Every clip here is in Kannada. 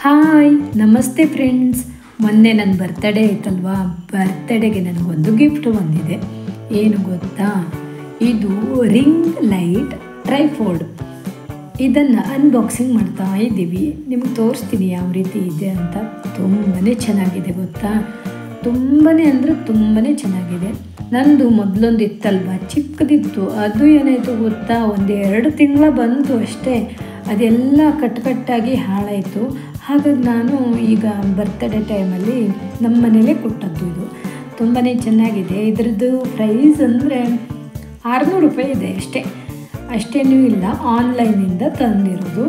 ಹಾಯ್ ನಮಸ್ತೆ ಫ್ರೆಂಡ್ಸ್. ಮೊನ್ನೆ ನನ್ನ ಬರ್ತ್ಡೇ ಆಯ್ತಲ್ವಾ, ಬರ್ತ್ಡೇಗೆ ನನಗೊಂದು ಗಿಫ್ಟ್ ಬಂದಿದೆ. ಏನು ಗೊತ್ತಾ, ಇದು ರಿಂಗ್ ಲೈಟ್ ಟ್ರೈಫೋರ್ಡ್. ಇದನ್ನು ಅನ್ಬಾಕ್ಸಿಂಗ್ ಮಾಡ್ತಾ ಇದ್ದೀವಿ. ನಿಮಗೆ ತೋರಿಸ್ತೀನಿ ಯಾವ ರೀತಿ ಇದೆ ಅಂತ. ತುಂಬಾ ಚೆನ್ನಾಗಿದೆ ಗೊತ್ತಾ, ತುಂಬಾ ಅಂದರೆ ತುಂಬಾ ಚೆನ್ನಾಗಿದೆ. ನಂದು ಮೊದಲೊಂದು ಇತ್ತಲ್ವ, ಚಿಕ್ಕದಿತ್ತು. ಅದು ಏನಾಯಿತು ಗೊತ್ತಾ, 1-2 ತಿಂಗಳ ಬಂತು ಅಷ್ಟೇ. ಅದೆಲ್ಲ ಕಟ್ಟಾಗಿ ಹಾಳಾಯಿತು. ಹಾಗಾಗಿ ನಾನು ಈಗ ಬರ್ತ್ಡೇ ಟೈಮಲ್ಲಿ ನಮ್ಮ ಮನೇಲೇ ಕೊಟ್ಟದ್ದು. ಇದು ತುಂಬಾ ಚೆನ್ನಾಗಿದೆ. ಇದರದ್ದು ಪ್ರೈಸ್ ಅಂದರೆ 600 ರೂಪಾಯಿ ಇದೆ ಅಷ್ಟೇನೂ ಇಲ್ಲ. ಆನ್ಲೈನಿಂದ ತಂದಿರೋದು.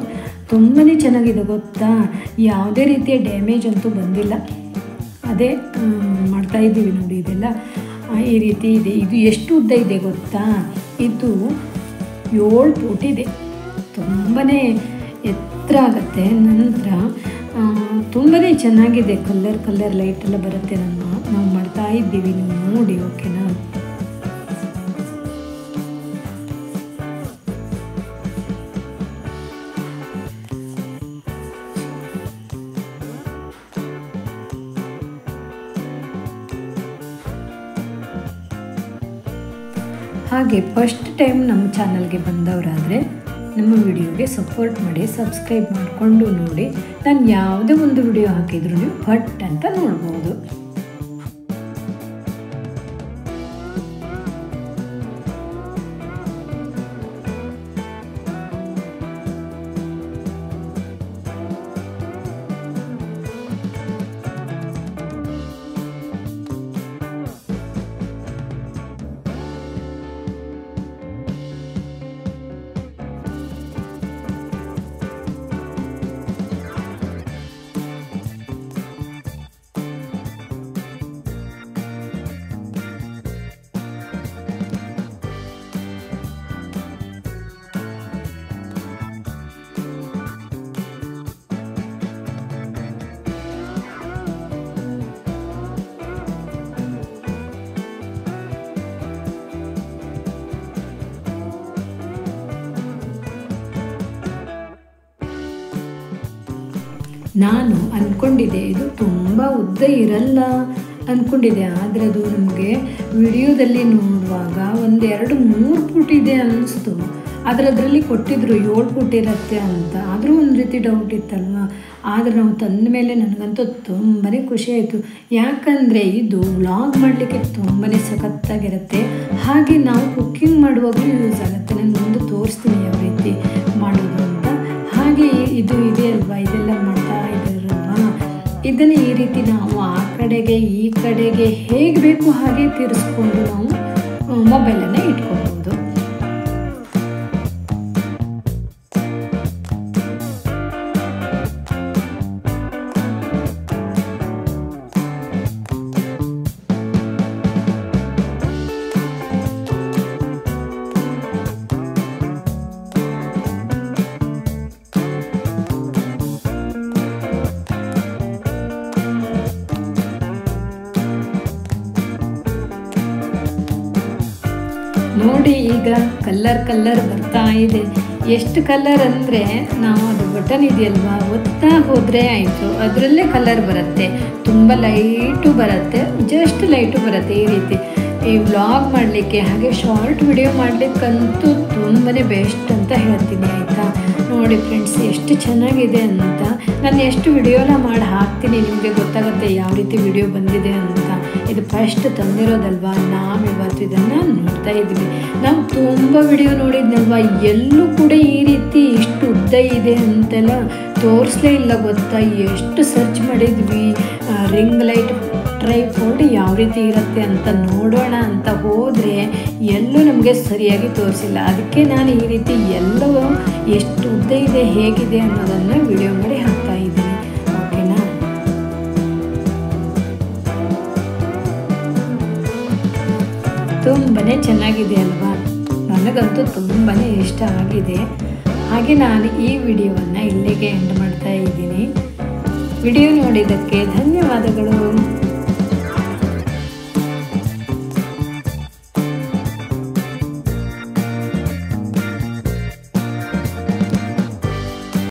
ತುಂಬಾ ಚೆನ್ನಾಗಿದೆ ಗೊತ್ತಾ, ಯಾವುದೇ ರೀತಿಯ ಡ್ಯಾಮೇಜ್ ಅಂತೂ ಬಂದಿಲ್ಲ. ಅದೇ ಮಾಡ್ತಾಯಿದ್ದೀವಿ ನೋಡಿ. ಇದೆಲ್ಲ ಈ ರೀತಿ ಇದೆ. ಇದು ಎಷ್ಟು ಉದ್ದ ಇದೆ ಗೊತ್ತಾ, ಇದು 7 ಫೂಟ್ ಇದೆ. ತುಂಬಾ ಎತ್ತರ ಆಗುತ್ತೆ. ನಂತರ ತುಂಬಾ ಚೆನ್ನಾಗಿದೆ. ಕಲರ್ ಲೈಟೆಲ್ಲ ಬರುತ್ತೆ. ನಾವು ಮಾಡ್ತಾ ಇದ್ದೀವಿ, ನೀವು ನೋಡಿ. ಓಕೆನಾ? ಹಾಗೆ ಫಸ್ಟ್ ಟೈಮ್ ನಮ್ಮ ಚಾನಲ್ಗೆ ಬಂದವರಾದರೆ ನಮ್ಮ ವಿಡಿಯೋಗೆ ಸಪೋರ್ಟ್ ಮಾಡಿ, ಸಬ್ಸ್ಕ್ರೈಬ್ ಮಾಡಿಕೊಂಡು ನೋಡಿ. ನಾನು ಯಾವುದೇ ಒಂದು ವಿಡಿಯೋ ಹಾಕಿದ್ರು ನೀವು ಫಟ್ ಅಂತ ನೋಡ್ಬೋದು. ನಾನು ಅಂದ್ಕೊಂಡಿದ್ದೆ ಇದು ತುಂಬ ಉದ್ದ ಇರಲ್ಲ ಅಂದ್ಕೊಂಡಿದ್ದೆ. ಆದರೆ ಅದು ನಮಗೆ ವಿಡಿಯೋದಲ್ಲಿ ನೋಡುವಾಗ 1-2-3 ಫೂಟ್ ಇದೆ ಅನ್ನಿಸ್ತು. ಆದರೆ ಅದರಲ್ಲಿ ಕೊಟ್ಟಿದ್ರು 7 ಫೂಟ್ ಇರುತ್ತೆ ಅಂತ. ಆದರೂ ಒಂದು ರೀತಿ ಡೌಟ್ ಇತ್ತಲ್ವ. ಆದರೆ ನಾವು ತಂದ ಮೇಲೆ ನನಗಂತೂ ತುಂಬಾ ಖುಷಿ ಆಯಿತು. ಯಾಕಂದರೆ ಇದು ವ್ಲಾಗ್ ಮಾಡಲಿಕ್ಕೆ ತುಂಬಾ ಸಖತ್ತಾಗಿರುತ್ತೆ. ಹಾಗೆ ನಾವು ಕುಕ್ಕಿಂಗ್ ಮಾಡುವಾಗಲೂ ಯೂಸ್ ಆಗುತ್ತೆ. ನಾನು ಮುಂದೆ ತೋರಿಸ್ತೀನಿ ಯಾವ ರೀತಿ ಮಾಡೋದು ಅಂತ. ಹಾಗೆ ಇದು ಇದೆ ಅಲ್ವಾ, ಇದೆಲ್ಲ ಮಾಡ್ತಾ ಇದ್ದಾರಲ್ವಾ, ಇದನ್ನು ಈ ರೀತಿ ನಾವು ಆ ಕಡೆಗೆ ಈ ಕಡೆಗೆ ಹೇಗೆ ಬೇಕು ಹಾಗೆ ತಿರ್ಸ್ಕೊಂಡು ನಾವು ಮೊಬೈಲನ್ನು ಇಟ್ಕೊಳ್ಬೋದು. ನೋಡಿ, ಈಗ ಕಲರ್ ಬರ್ತಾ ಇದೆ. ಎಷ್ಟು ಕಲರ್ ಅಂದರೆ, ನಾವು ಅದು ಬಟನ್ ಇದೆಯಲ್ವಾ, ಒತ್ತಾ ಹೋದರೆ ಆಯಿತು, ಅದರಲ್ಲೇ ಕಲರ್ ಬರುತ್ತೆ. ತುಂಬ ಲೈಟು ಬರುತ್ತೆ, ಜಸ್ಟ್ ಲೈಟು ಬರುತ್ತೆ. ಈ ರೀತಿ ಈ ವ್ಲಾಗ್ ಮಾಡಲಿಕ್ಕೆ ಹಾಗೆ ಶಾರ್ಟ್ ವಿಡಿಯೋ ಮಾಡಲಿಕ್ಕಂತೂ ತುಂಬಾ ಬೆಸ್ಟ್ ಅಂತ ಹೇಳ್ತೀನಿ. ಆಯಿತಾ? ನೋಡಿ ಫ್ರೆಂಡ್ಸ್, ಎಷ್ಟು ಚೆನ್ನಾಗಿದೆ ಅಂತ. ನಾನು ಎಷ್ಟು ವಿಡಿಯೋನ ಮಾಡಿ ಹಾಕ್ತೀನಿ, ನಿಮಗೆ ಗೊತ್ತಾಗುತ್ತೆ ಯಾವ ರೀತಿ ವಿಡಿಯೋ ಬಂದಿದೆ ಅಂತ. ಇದು ಫಸ್ಟ್ ತಂದಿರೋದಲ್ವಾ, ನಾವಿವತ್ತು ಇದನ್ನು ನೋಡ್ತಾ ಇದ್ವಿ. ನಾವು ತುಂಬ ವಿಡಿಯೋ ನೋಡಿದ್ನಲ್ವ, ಎಲ್ಲೂ ಕೂಡ ಈ ರೀತಿ ಇಷ್ಟು ಉದ್ದ ಇದೆ ಅಂತೆಲ್ಲ ತೋರಿಸಲೇ ಇಲ್ಲ ಗೊತ್ತಾ. ಎಷ್ಟು ಸರ್ಚ್ ಮಾಡಿದ್ವಿ, ರಿಂಗ್ ಲೈಟ್ ಟ್ರೈಫೋರ್ಡ್ ಯಾವ ರೀತಿ ಇರುತ್ತೆ ಅಂತ ನೋಡೋಣ ಅಂತ ಹೋದರೆ ಎಲ್ಲೂ ನಮಗೆ ಸರಿಯಾಗಿ ತೋರಿಸಿಲ್ಲ. ಅದಕ್ಕೆ ನಾನು ಈ ರೀತಿ ಎಲ್ಲವೂ ಎಷ್ಟು ಉದ್ದ ಇದೆ, ಹೇಗಿದೆ ಅನ್ನೋದನ್ನು ವಿಡಿಯೋ ಮಾಡಿ ಹಾಕ್ತಾ ಇದ್ದೀನಿ. ಓಕೆನಾ? ತುಂಬಾ ಚೆನ್ನಾಗಿದೆ ಅಲ್ವಾ, ನನಗಂತೂ ತುಂಬಾ ಇಷ್ಟ ಆಗಿದೆ. ಹಾಗೆ ನಾನು ಈ ವಿಡಿಯೋವನ್ನು ಇಲ್ಲಿಗೆ ಎಂಡ್ ಮಾಡ್ತಾ ಇದ್ದೀನಿ. ವಿಡಿಯೋ ನೋಡಿದ್ದಕ್ಕೆ ಧನ್ಯವಾದಗಳು.